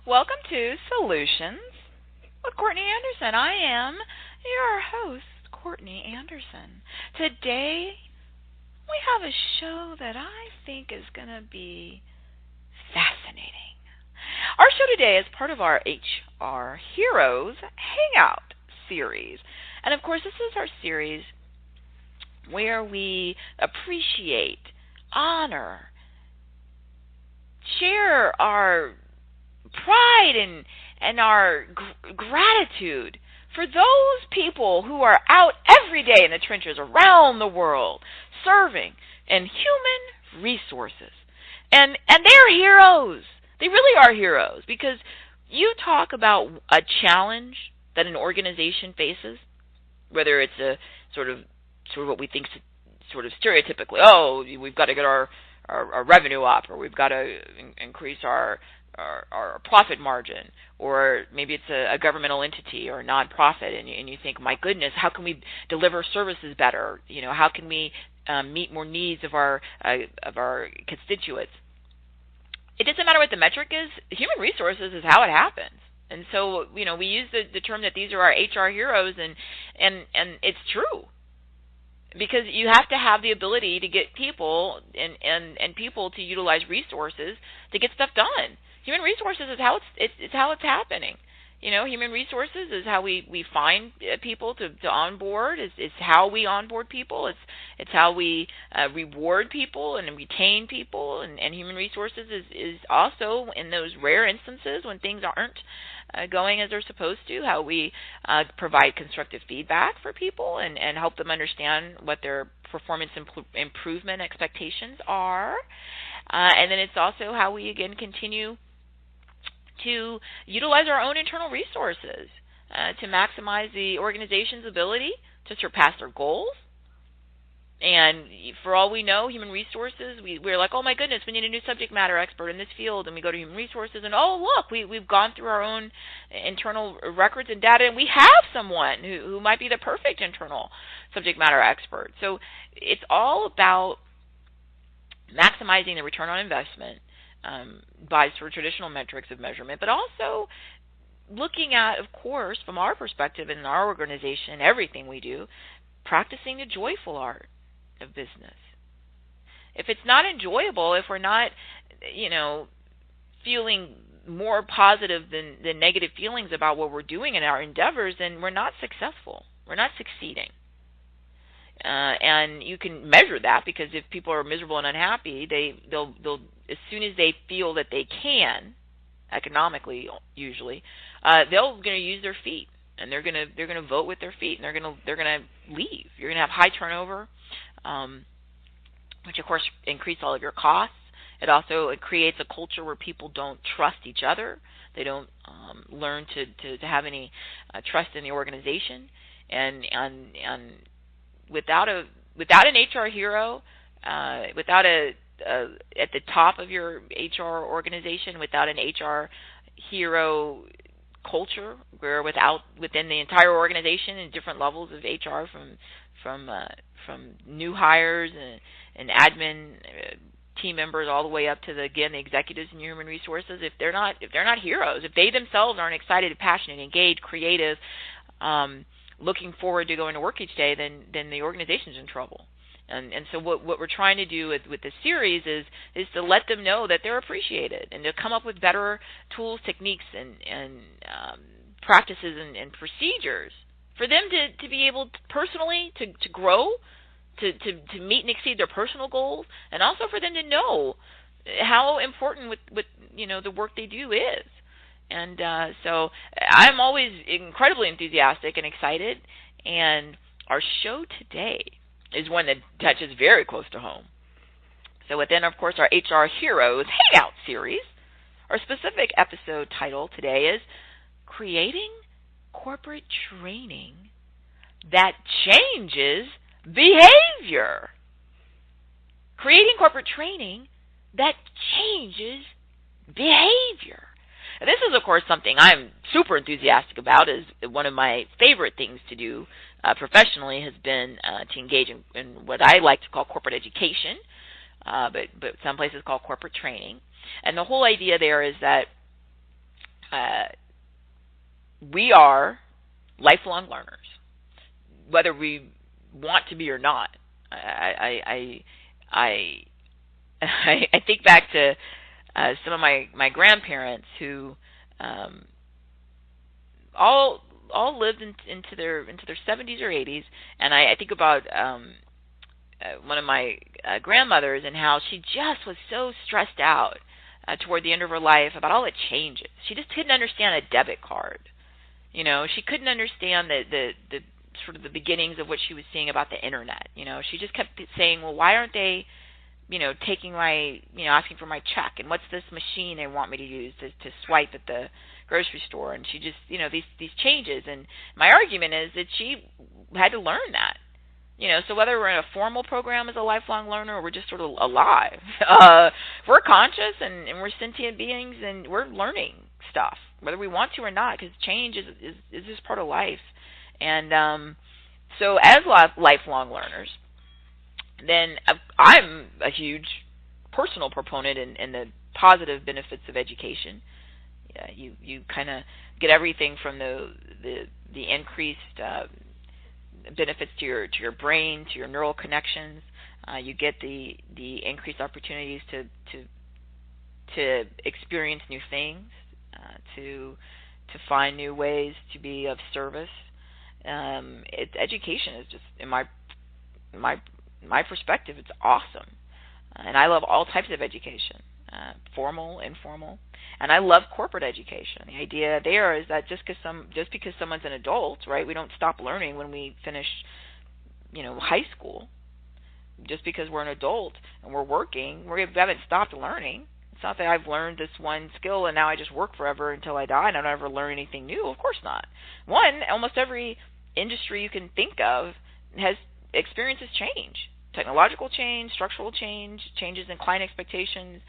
Welcome to Solutions with Courtney Anderson. I am your host, Courtney Anderson. Today, we have a show that I think is going to be fascinating. Our show today is part of our HR Heroes Hangout series. And of course, this is our series where we appreciate, honor, share our pride and our gratitude for those people who are out every day in the trenches around the world serving in human resources. And they're heroes. They really are heroes, because you talk about a challenge that an organization faces, whether it's a sort of what we think sort of stereotypically, oh, we've got to get our revenue up, or we've got to increase our profit margin, or maybe it's a governmental entity or a nonprofit, and you think, my goodness, how can we deliver services better? How can we meet more needs of our constituents? It doesn't matter what the metric is. Human resources is how it happens. And so, we use the term that these are our HR heroes, and it's true. Because you have to have the ability to get people and people to utilize resources to get stuff done. Human resources is how it's happening. Human resources is how we find people to onboard. It's how we onboard people. It's how we reward people and retain people. And human resources is also, in those rare instances when things aren't going as they're supposed to, how we provide constructive feedback for people and help them understand what their performance improvement expectations are. And then it's also how we, again, continue to utilize our own internal resources to maximize the organization's ability to surpass their goals. And for all we know, human resources, we're like, oh my goodness, we need a new subject matter expert in this field, and we go to human resources, and oh look, we've gone through our own internal records and data, and we have someone who might be the perfect internal subject matter expert. So it's all about maximizing the return on investment by sort of traditional metrics of measurement, but also looking at, of course, from our perspective in our organization, everything we do, practicing the joyful art of business. If it's not enjoyable, if we're not, feeling more positive than negative feelings about what we're doing in our endeavors, then we're not successful. We're not succeeding. And you can measure that, because if people are miserable and unhappy, they'll as soon as they feel that they can, economically usually, they're going to use their feet, and they're going to vote with their feet, and they're going to leave. You're going to have high turnover, which of course increase all of your costs. It also creates a culture where people don't trust each other. They don't learn to have any trust in the organization, and without an HR hero, without at the top of your HR organization, without an HR hero culture, where within the entire organization and different levels of HR, from new hires and admin team members all the way up to the executives and human resources, if they're not heroes, if they themselves aren't excited, passionate, engaged, creative, looking forward to going to work each day, then the organization's in trouble. And so what we're trying to do with this series is to let them know that they're appreciated, and to come up with better tools, techniques, and practices and procedures for them to be able to personally to grow, to meet and exceed their personal goals, and also for them to know how important with the work they do is. And so I'm always incredibly enthusiastic and excited, and our show today is one that touches very close to home. So within, of course, our HR Heroes Hangout series, our specific episode title today is Creating Corporate Training That Changes Behavior. Creating corporate training that changes behavior. And this is, of course, something I'm super enthusiastic about. Is one of my favorite things to do professionally has been to engage in what I like to call corporate education, but some places call corporate training. And the whole idea there is that Uh, we are lifelong learners, whether we want to be or not. I I think back to some of my grandparents who all lived into their 70s or 80s, and I think about one of my grandmothers and how she just was so stressed out toward the end of her life about all the changes. She just couldn't understand a debit card. You know, she couldn't understand the sort of the beginnings of what she was seeing about the internet. You know, she just kept saying, well, why aren't they, you know, taking my, you know, asking for my check, and what's this machine they want me to use to swipe at the grocery store? And she just, you know, these changes. And my argument is that she had to learn that. You know, so whether we're in a formal program as a lifelong learner or we're just sort of alive, we're conscious and we're sentient beings, and we're learning stuff, whether we want to or not, because change is just part of life. And so as lifelong learners, then I'm a huge personal proponent in the positive benefits of education. You kind of get everything from the increased benefits to your brain, to your neural connections. You get the increased opportunities to experience new things, to find new ways to be of service. Education is just, in my perspective, it's awesome, and I love all types of education, formal, informal, and I love corporate education. The idea there is that just because someone's an adult, right? We don't stop learning when we finish, you know, high school. Just because we're an adult and we're working, we haven't stopped learning. It's not that I've learned this one skill and now I just work forever until I die and I don't ever learn anything new. Of course not. Almost every industry you can think of has experiences change. Technological change, structural change, changes in client expectations,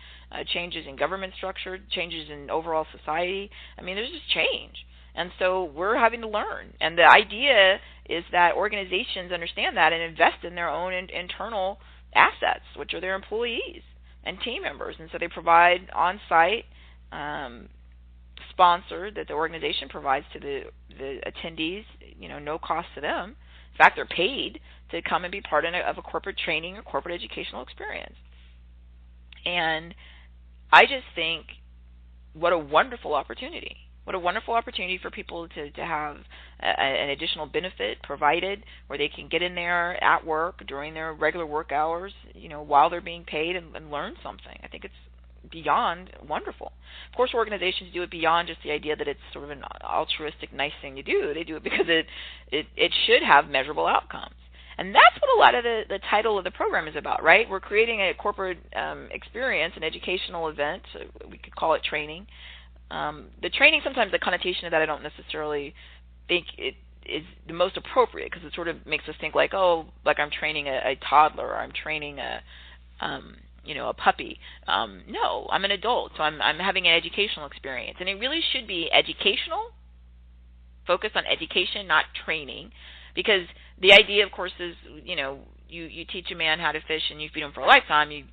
changes in government structure, changes in overall society. I mean, there's just change. And so we're having to learn. And the idea is that organizations understand that and invest in their own internal assets, which are their employees and team members. And so they provide on-site sponsor that the organization provides to the attendees, you know, no cost to them. In fact, they're paid to come and be part of a corporate training or corporate educational experience. And I just think what a wonderful opportunity. What a wonderful opportunity for people to have an additional benefit provided where they can get in there at work during their regular work hours, you know, while they're being paid and learn something. I think it's beyond wonderful. Of course, organizations do it beyond just the idea that it's sort of an altruistic, nice thing to do. They do it because it should have measurable outcomes. And that's what a lot of the title of the program is about, right? We're creating a corporate experience, an educational event. So we could call it training. The training, sometimes the connotation of that I don't necessarily think it is the most appropriate, because it sort of makes us think like, oh, like I'm training a toddler, or I'm training a puppy. No, I'm an adult, so I'm having an educational experience. And it really should be educational, focus on education, not training, because the idea, of course, is, you know, you teach a man how to fish and you feed him for a lifetime. You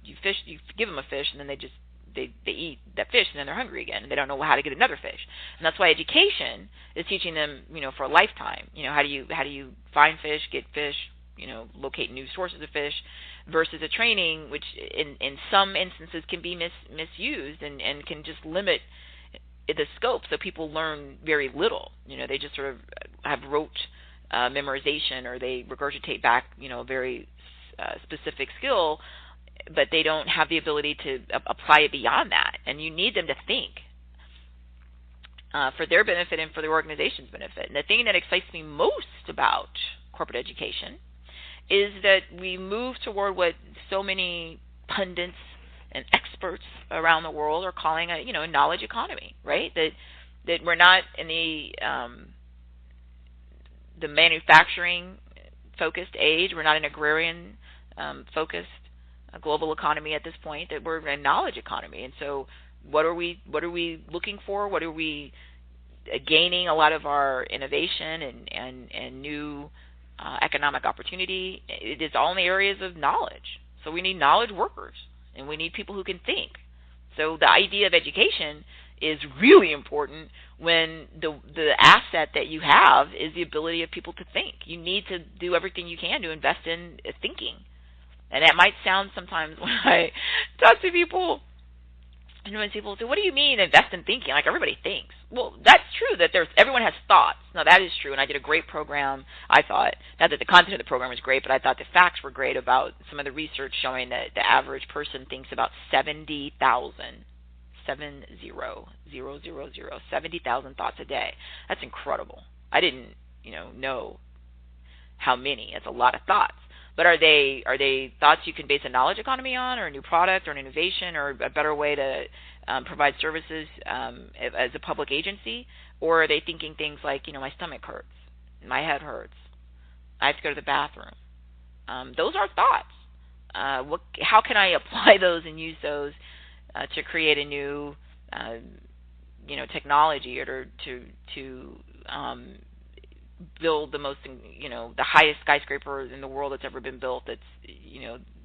give them a fish, and then they eat that fish, and then they're hungry again, and they don't know how to get another fish. And that's why education is teaching them, you know, for a lifetime. You know, how do you find fish, get fish, you know, locate new sources of fish, versus a training, which in some instances can be misused and can just limit the scope, so people learn very little. You know, they just sort of have rote memorization, or they regurgitate back, you know, a very specific skill, but they don't have the ability to apply it beyond that. And you need them to think for their benefit and for the organization's benefit. And the thing that excites me most about corporate education is that we move toward what so many pundits and experts around the world are calling a knowledge economy, right? That we're not in the manufacturing focused age. We're not an agrarian focused global economy at this point. That we're a knowledge economy. And so what are we looking for? What are we gaining a lot of our innovation and new economic opportunity? It is all in the areas of knowledge. So we need knowledge workers, and we need people who can think. So the idea of education is really important when the asset that you have is the ability of people to think. You need to do everything you can to invest in thinking. And that might sound sometimes when I talk to people, and when people say, what do you mean invest in thinking? Like, everybody thinks. Well, that's true that everyone has thoughts. Now, that is true, and I did a great program, I thought. Not that the content of the program was great, but I thought the facts were great about some of the research showing that the average person thinks about 70,000 thoughts a day. That's incredible. I didn't, know how many. That's a lot of thoughts. But are they thoughts you can base a knowledge economy on, or a new product, or an innovation, or a better way to provide services as a public agency? Or are they thinking things like, my stomach hurts, my head hurts, I have to go to the bathroom? Those are thoughts. How can I apply those and use those to create a new, technology, or to build the most, the highest skyscraper in the world that's ever been built, that's,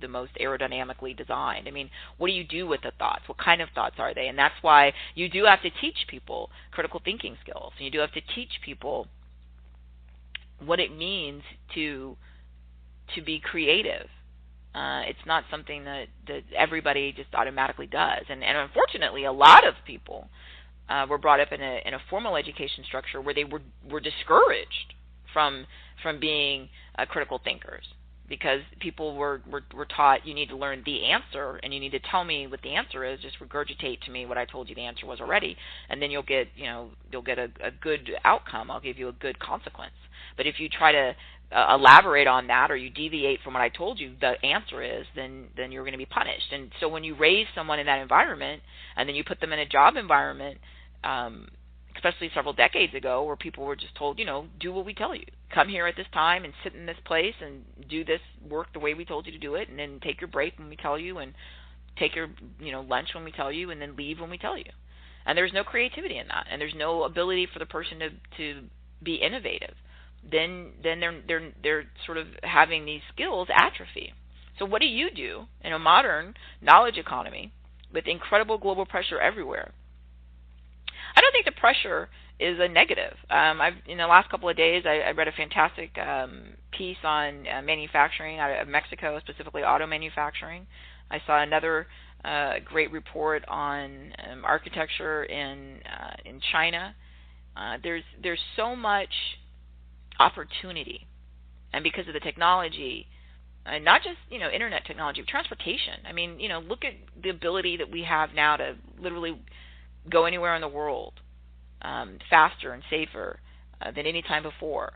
the most aerodynamically designed? I mean, what do you do with the thoughts? What kind of thoughts are they? And that's why you do have to teach people critical thinking skills. And you do have to teach people what it means to be creative. It's not something that everybody just automatically does. And unfortunately, a lot of people were brought up in a formal education structure where they were discouraged from being critical thinkers, because people were taught, you need to learn the answer, and you need to tell me what the answer is. Just regurgitate to me what I told you the answer was already, and then you'll get a good outcome. I'll give you a good consequence. But if you try to elaborate on that, or you deviate from what I told you the answer is, then you're going to be punished. And so when you raise someone in that environment, and then you put them in a job environment, especially several decades ago, where people were just told, do what we tell you. Come here at this time and sit in this place and do this work the way we told you to do it, and then take your break when we tell you, and take your lunch when we tell you, and then leave when we tell you. And there's no creativity in that, and there's no ability for the person to be innovative. Then they're sort of having these skills atrophy. So what do you do in a modern knowledge economy with incredible global pressure everywhere? I don't think the pressure is a negative. In the last couple of days, I read a fantastic piece on manufacturing out of Mexico, specifically auto manufacturing. I saw another great report on architecture in China. There's so much opportunity, and because of the technology, and not just internet technology, but transportation. I mean, look at the ability that we have now to literally go anywhere in the world faster and safer than any time before.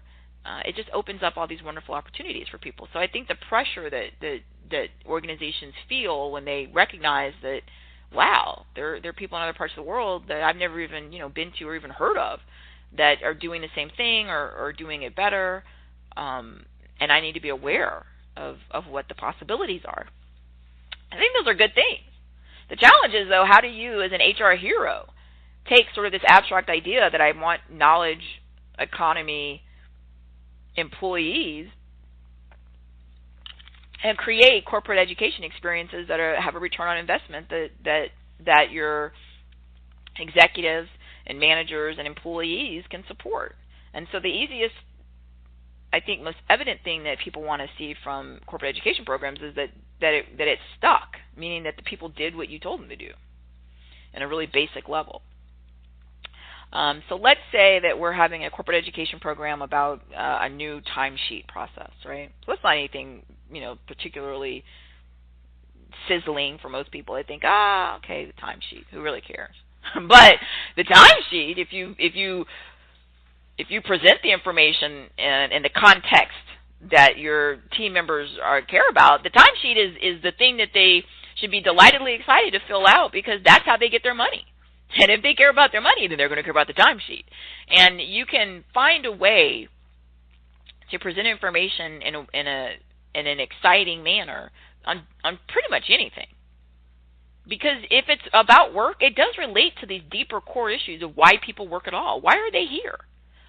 It just opens up all these wonderful opportunities for people. So I think the pressure that organizations feel when they recognize that, wow, there are people in other parts of the world that I've never even been to or even heard of, that are doing the same thing or doing it better, and I need to be aware of what the possibilities are. I think those are good things. The challenge is, though, how do you, as an HR hero, take sort of this abstract idea that I want knowledge economy employees and create corporate education experiences that have a return on investment that your executives and managers and employees can support. And so the easiest, I think, most evident thing that people want to see from corporate education programs is that it's stuck, meaning that the people did what you told them to do in a really basic level. So let's say that we're having a corporate education program about a new timesheet process, right? So that's not anything, particularly sizzling for most people. They think, okay, the timesheet, who really cares? But the timesheet, if you present the information in the context that your team members care about, the timesheet is the thing that they should be delightedly excited to fill out, because that's how they get their money. And if they care about their money, then they're going to care about the timesheet. And you can find a way to present information in an exciting manner on pretty much anything. Because if it's about work, it does relate to these deeper core issues of why people work at all. Why are they here?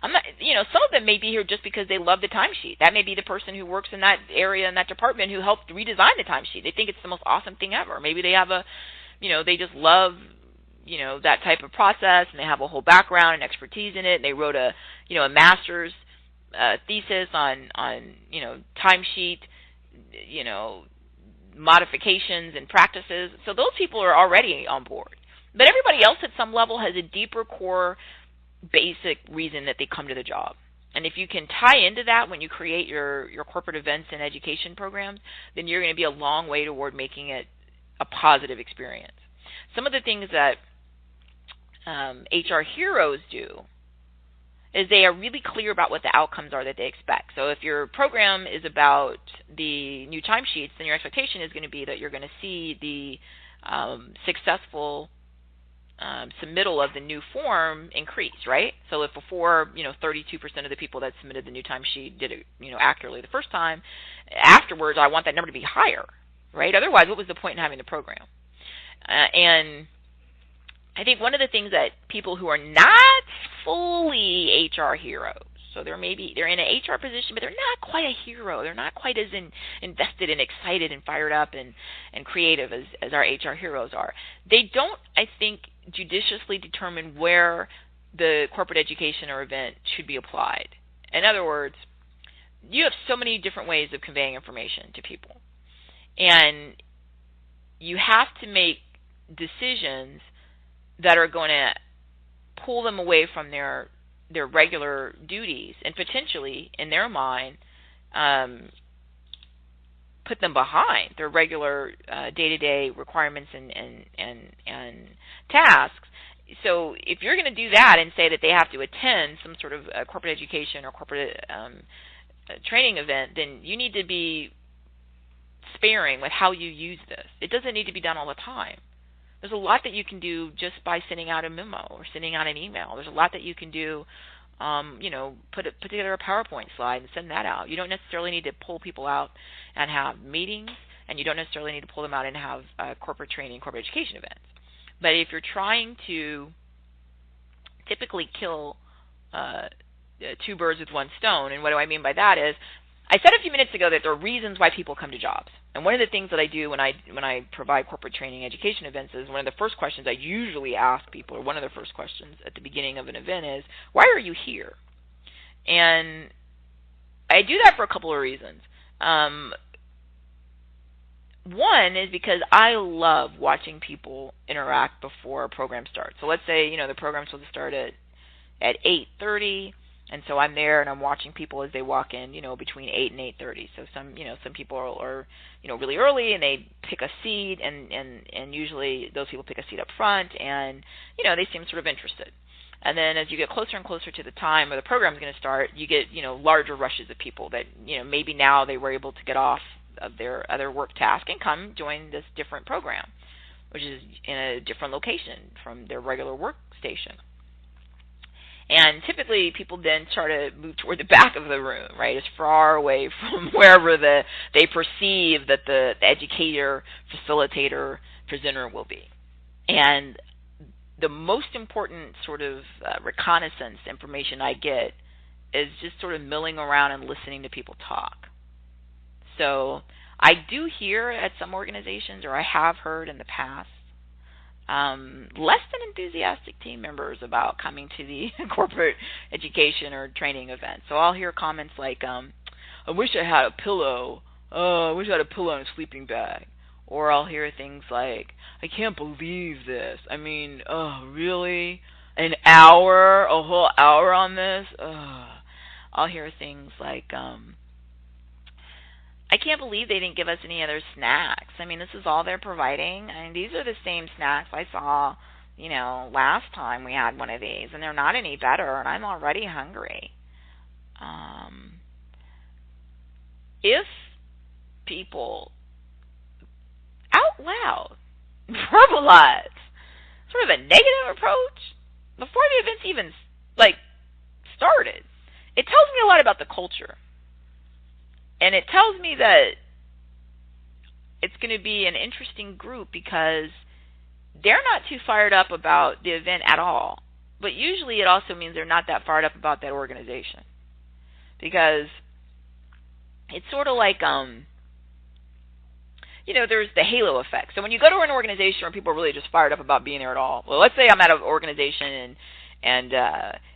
I'm not, some of them may be here just because they love the timesheet. That may be the person who works in that area, in that department, who helped redesign the timesheet. They think it's the most awesome thing ever. Maybe they have they just love that type of process, and they have a whole background and expertise in it, and they wrote a master's thesis on timesheet modifications and practices. So those people are already on board. But everybody else at some level has a deeper core basic reason that they come to the job. And if you can tie into that when you create your corporate events and education programs, then you're going to be a long way toward making it a positive experience. Some of the things that HR heroes do is they are really clear about what the outcomes are that they expect. So if your program is about the new timesheets, then your expectation is going to be that you're going to see the successful submittal of the new form increase, right? So if before, 32% of the people that submitted the new timesheet did it, accurately the first time, afterwards I want that number to be higher, right? Otherwise, what was the point in having the program? And I think one of the things that people who are not fully HR heroes, so they're in an HR position, but they're not quite a hero. They're not quite as invested and excited and fired up and creative as our HR heroes are. They don't, I think, judiciously determine where the corporate education or event should be applied. In other words, you have so many different ways of conveying information to people. And you have to make decisions that are going to pull them away from their regular duties and potentially, in their mind, put them behind their regular day-to-day requirements and tasks. So if you're going to do that and say that they have to attend some sort of corporate education or corporate training event, then you need to be sparing with how you use this. It doesn't need to be done all the time. There's a lot that you can do just by sending out a memo or sending out an email. There's a lot that you can do, put together a PowerPoint slide and send that out. You don't necessarily need to pull people out and have meetings, and you don't necessarily need to pull them out and have corporate training, corporate education events. But if you're trying to typically kill two birds with one stone, and what do I mean by that is, I said a few minutes ago that there are reasons why people come to jobs. And one of the things that I do when I provide corporate training education events is one of the first questions I usually ask people, or one of the first questions at the beginning of an event is, why are you here? And I do that for a couple of reasons. One is because I love watching people interact before a program starts. So let's say, the program's supposed to start at 8:30. And so I'm there and I'm watching people as they walk in, between 8 and 8:30. So some people are really early and they pick a seat, and usually those people pick a seat up front, and they seem sort of interested. And then as you get closer and closer to the time where the program's going to start, you get larger rushes of people that maybe now they were able to get off of their other work task and come join this different program, which is in a different location from their regular workstation. And typically people then try to move toward the back of the room, right, as far away from wherever they perceive that the educator, facilitator, presenter will be. And the most important sort of reconnaissance information I get is just sort of milling around and listening to people talk. So I do hear at some organizations, or I have heard in the past, less than enthusiastic team members about coming to the corporate education or training event. So I'll hear comments like, I wish I had a pillow. Oh, I wish I had a pillow and a sleeping bag. Or I'll hear things like, I can't believe this. I mean, oh, really? An hour? A whole hour on this? I'll hear things like, I can't believe they didn't give us any other snacks. I mean, this is all they're providing. I mean, these are the same snacks I saw, last time we had one of these, and they're not any better, and I'm already hungry. If people out loud verbalize sort of a negative approach before the event's even, started, it tells me a lot about the culture. And it tells me that it's going to be an interesting group because they're not too fired up about the event at all. But usually it also means they're not that fired up about that organization. Because it's sort of like, there's the halo effect. So when you go to an organization where people are really just fired up about being there at all, well, let's say I'm at an organization and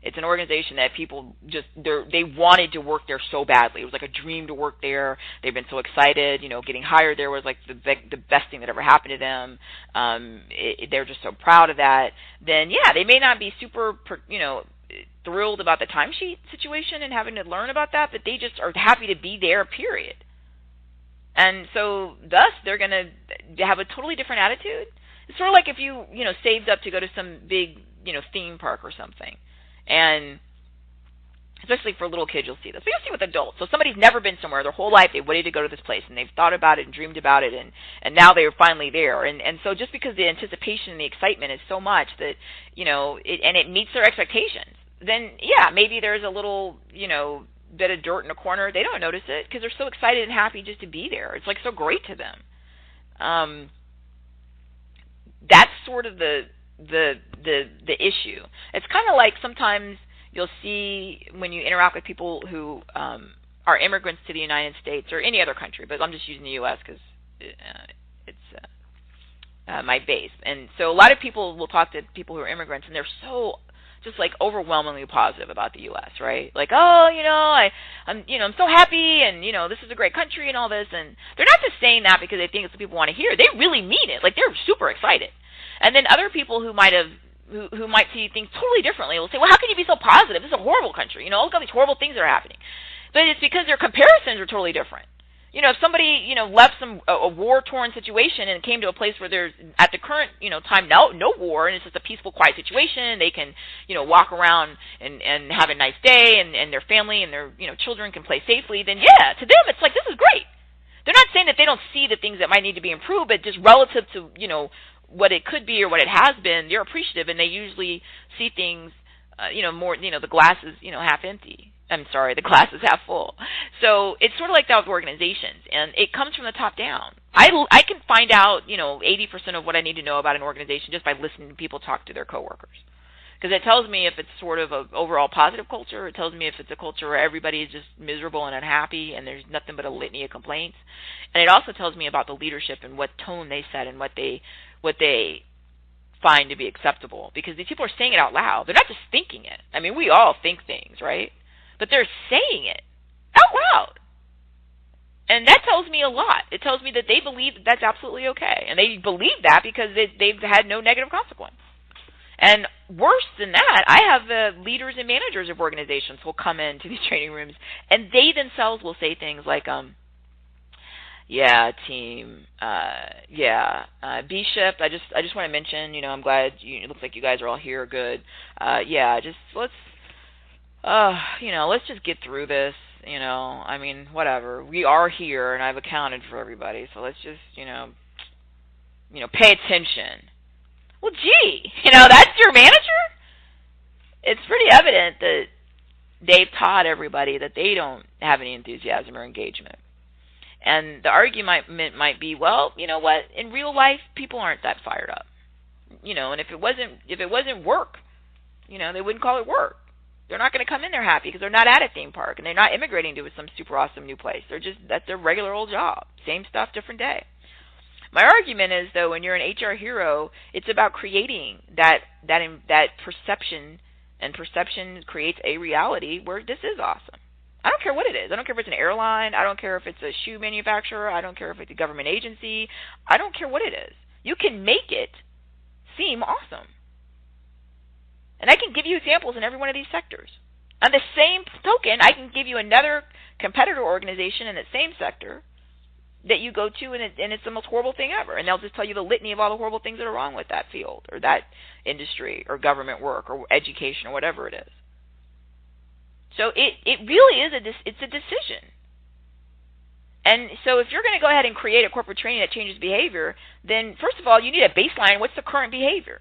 it's an organization that people they wanted to work there so badly. It was like a dream to work there. They've been so excited. Getting hired there was like the best thing that ever happened to them. They're just so proud of that. Then, yeah, they may not be super, thrilled about the timesheet situation and having to learn about that, but they just are happy to be there, period. And so, thus, they're going to have a totally different attitude. It's sort of like if you, saved up to go to some big, theme park or something. And especially for little kids, you'll see this. But you'll see with adults. So somebody's never been somewhere their whole life. They waited to go to this place, and they've thought about it and dreamed about it, and now they're finally there. And so just because the anticipation and the excitement is so much that, it meets their expectations, then, yeah, maybe there's a little, bit of dirt in a corner. They don't notice it because they're so excited and happy just to be there. It's like so great to them. That's sort of the issue. It's kind of like sometimes you'll see when you interact with people who are immigrants to the United States or any other country, but I'm just using the U.S. because it's my base. And so a lot of people will talk to people who are immigrants, and they're so just like overwhelmingly positive about the U.S., right? Like, oh, I'm so happy, and this is a great country and all this. And they're not just saying that because they think it's what people want to hear. They really mean it. Like, they're super excited. And then other people who might see things totally differently will say, well, how can you be so positive? This is a horrible country. Look at all these horrible things that are happening. But it's because their comparisons are totally different. If somebody, left a war-torn situation and came to a place where there's, at the current, time, no war, and it's just a peaceful, quiet situation, they can, walk around and have a nice day, and their family and their, children can play safely, then yeah, to them it's like, this is great. They're not saying that they don't see the things that might need to be improved, but just relative to, what it could be or what it has been, they're appreciative, and they usually see things, more, the glass is, half empty. I'm sorry, the glass is half full. So it's sort of like that with organizations, and it comes from the top down. I can find out, 80% of what I need to know about an organization just by listening to people talk to their coworkers. Because it tells me if it's sort of an overall positive culture. It tells me if it's a culture where everybody is just miserable and unhappy and there's nothing but a litany of complaints. And it also tells me about the leadership and what tone they set and what they find to be acceptable. Because these people are saying it out loud. They're not just thinking it. I mean, we all think things, right? But they're saying it out loud. And that tells me a lot. It tells me that they believe that that's absolutely okay. And they believe that because they've had no negative consequence. And worse than that, I have leaders and managers of organizations who will come into these training rooms, and they themselves will say things like, yeah, team, B-Ship, I just want to mention, I'm glad it looks like you guys are all here, good. Let's just get through this, I mean, whatever. We are here, and I've accounted for everybody, so let's just, pay attention. Well, gee, that's your manager? It's pretty evident that they've taught everybody that they don't have any enthusiasm or engagement. And the argument might be, well, you know what? In real life, people aren't that fired up. And if it wasn't work, they wouldn't call it work. They're not going to come in there happy because they're not at a theme park and they're not immigrating to some super awesome new place. That's their regular old job. Same stuff, different day. My argument is, though, when you're an HR hero, it's about creating that perception, and perception creates a reality where this is awesome. I don't care what it is. I don't care if it's an airline. I don't care if it's a shoe manufacturer. I don't care if it's a government agency. I don't care what it is. You can make it seem awesome. And I can give you examples in every one of these sectors. On the same token, I can give you another competitor organization in that same sector that you go to, and it's the most horrible thing ever. And they'll just tell you the litany of all the horrible things that are wrong with that field or that industry or government work or education or whatever it is. So it really is it's a decision. And so if you're going to go ahead and create a corporate training that changes behavior, then first of all, you need a baseline. What's the current behavior?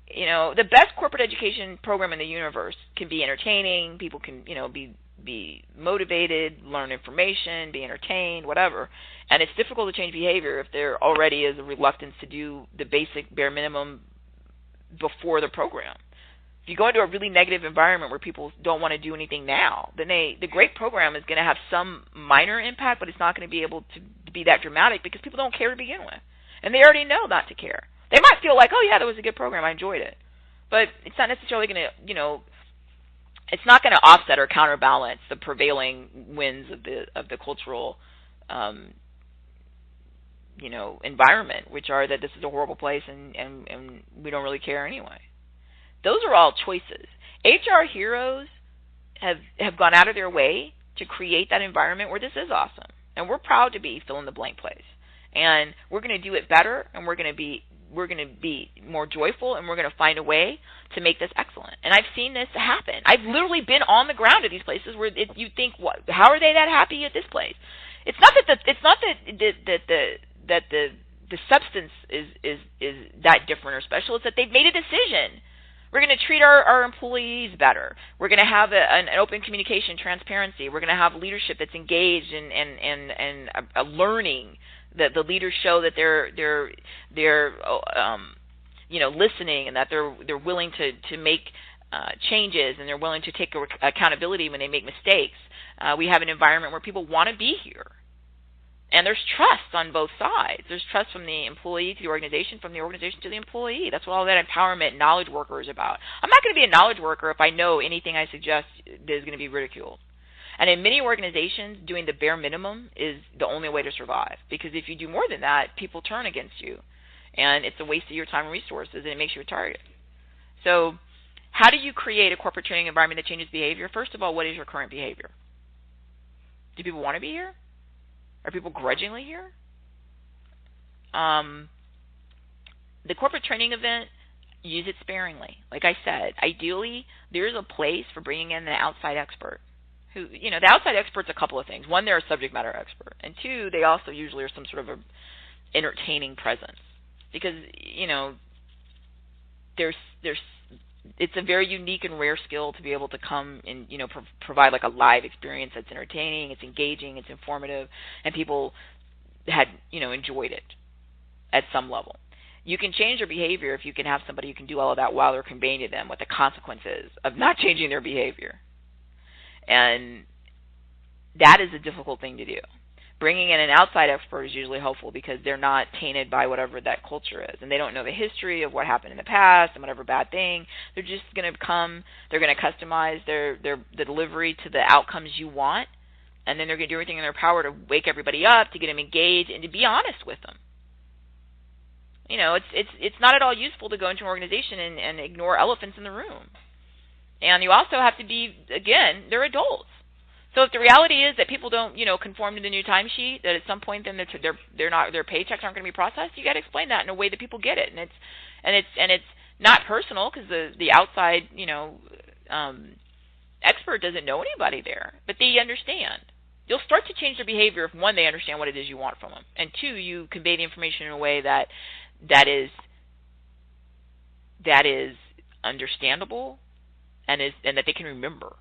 The best corporate education program in the universe can be entertaining. People can, be motivated, learn information, be entertained, whatever. And it's difficult to change behavior if there already is a reluctance to do the basic bare minimum before the program. If you go into a really negative environment where people don't want to do anything now, then the great program is going to have some minor impact, but it's not going to be able to be that dramatic because people don't care to begin with. And they already know not to care. They might feel like, oh, yeah, that was a good program. I enjoyed it. But it's not necessarily going to, it's not going to offset or counterbalance the prevailing winds of the cultural, environment, which are that this is a horrible place and we don't really care anyway. Those are all choices. HR heroes have gone out of their way to create that environment where this is awesome. And we're proud to be fill in the blank place. And we're going to do it better, and we're going to be more joyful, and we're going to find a way to make this excellent. And I've seen this happen. I've literally been on the ground at these places where you think, what? How are they that happy at this place? It's not that the substance is that different or special. It's that they've made a decision. We're going to treat our employees better. We're going to have an open communication, transparency. We're going to have leadership that's engaged and a learning. That the leaders show that they're listening, and that they're willing to make changes, and they're willing to take accountability when they make mistakes. We have an environment where people want to be here, and there's trust on both sides. There's trust from the employee to the organization, from the organization to the employee. That's what all that empowerment knowledge worker is about. I'm not going to be a knowledge worker if I know anything I suggest is going to be ridiculed. And in many organizations, doing the bare minimum is the only way to survive. Because if you do more than that, people turn against you. And it's a waste of your time and resources, and it makes you a target. So how do you create a corporate training environment that changes behavior? First of all, what is your current behavior? Do people want to be here? Are people grudgingly here? The corporate training event, use it sparingly. Like I said, ideally, there's a place for bringing in an outside expert. The outside expert's a couple of things. One, they're a subject matter expert. And two, they also usually are some sort of a entertaining presence. Because, it's a very unique and rare skill to be able to come and, provide like a live experience that's entertaining, it's engaging, it's informative, and people had, enjoyed it at some level. You can change their behavior if you can have somebody who can do all of that while they're conveying to them what the consequences of not changing their behavior. And that is a difficult thing to do. Bringing in an outside expert is usually helpful because they're not tainted by whatever that culture is. And they don't know the history of what happened in the past and whatever bad thing. They're just going to come, they're going to customize the delivery to the outcomes you want. And then they're going to do everything in their power to wake everybody up, to get them engaged, and to be honest with them. It's not at all useful to go into an organization and ignore elephants in the room. And you also have to be, again, they're adults. So if the reality is that people don't, conform to the new timesheet, that at some point then their paychecks aren't going to be processed, you got to explain that in a way that people get it. And it's not personal because the outside, expert doesn't know anybody there, but they understand. You'll start to change their behavior if, one, they understand what it is you want from them, and two, you convey the information in a way that is understandable. And that they can remember.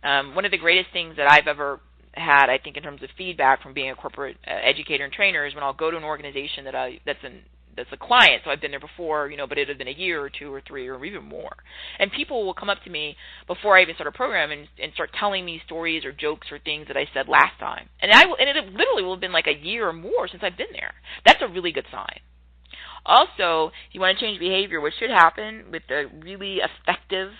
One of the greatest things that I've ever had, I think, in terms of feedback from being a corporate educator and trainer is when I'll go to an organization that's a client. So I've been there before, but it had been a year or 2 or 3 or even more. And people will come up to me before I even start a program and start telling me stories or jokes or things that I said last time. And it literally will have been like a year or more since I've been there. That's a really good sign. Also, if you want to change behavior, what should happen with a really effective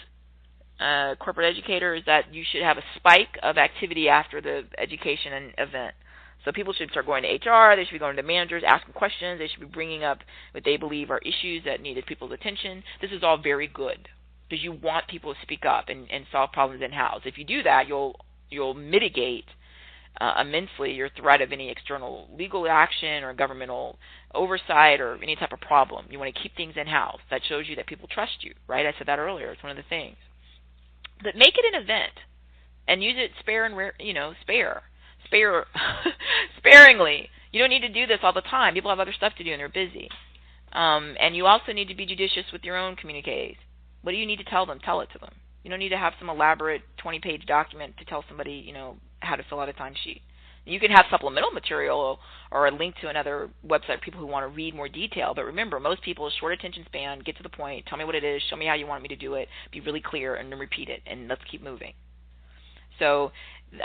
corporate educator is that you should have a spike of activity after the education and event. So people should start going to HR, they should be going to managers, asking questions, they should be bringing up what they believe are issues that needed people's attention. This is all very good because you want people to speak up and solve problems in-house. If you do that, you'll mitigate immensely your threat of any external legal action or governmental oversight or any type of problem. You want to keep things in-house. That shows you that people trust you, right? I said that earlier. It's one of the things. But make it an event and use it sparingly. You don't need to do this all the time. People have other stuff to do and they're busy. And you also need to be judicious with your own communiques. What do you need to tell them? Tell it to them. You don't need to have some elaborate 20-page document to tell somebody, how to fill out a timesheet. You can have supplemental material or a link to another website for people who want to read more detail. But remember, most people, short attention span, get to the point, tell me what it is, show me how you want me to do it, be really clear, and then repeat it, and let's keep moving. So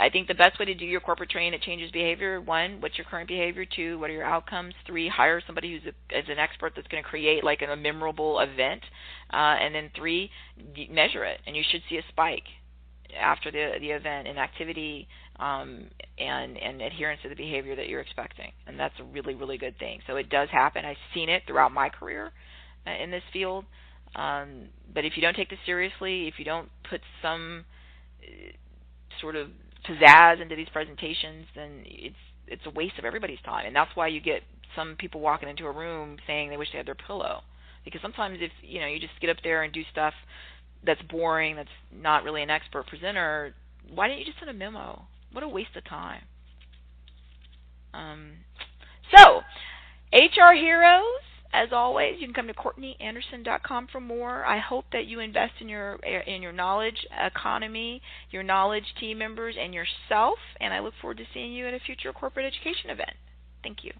I think the best way to do your corporate training that changes behavior, 1, what's your current behavior? 2, what are your outcomes? 3, hire somebody who's is an expert that's going to create like a memorable event. And then 3, measure it, and you should see a spike after the event in activity and adherence to the behavior that you're expecting. And that's a really, really good thing. So it does happen. I've seen it throughout my career in this field. But if you don't take this seriously, if you don't put some sort of pizzazz into these presentations, then it's a waste of everybody's time. And that's why you get some people walking into a room saying they wish they had their pillow. Because sometimes if you just get up there and do stuff that's boring, that's not really an expert presenter, why didn't you just send a memo? What a waste of time. So, HR Heroes, as always, you can come to CourtneyAnderson.com for more. I hope that you invest in your knowledge economy, your knowledge team members, and yourself, and I look forward to seeing you at a future corporate education event. Thank you.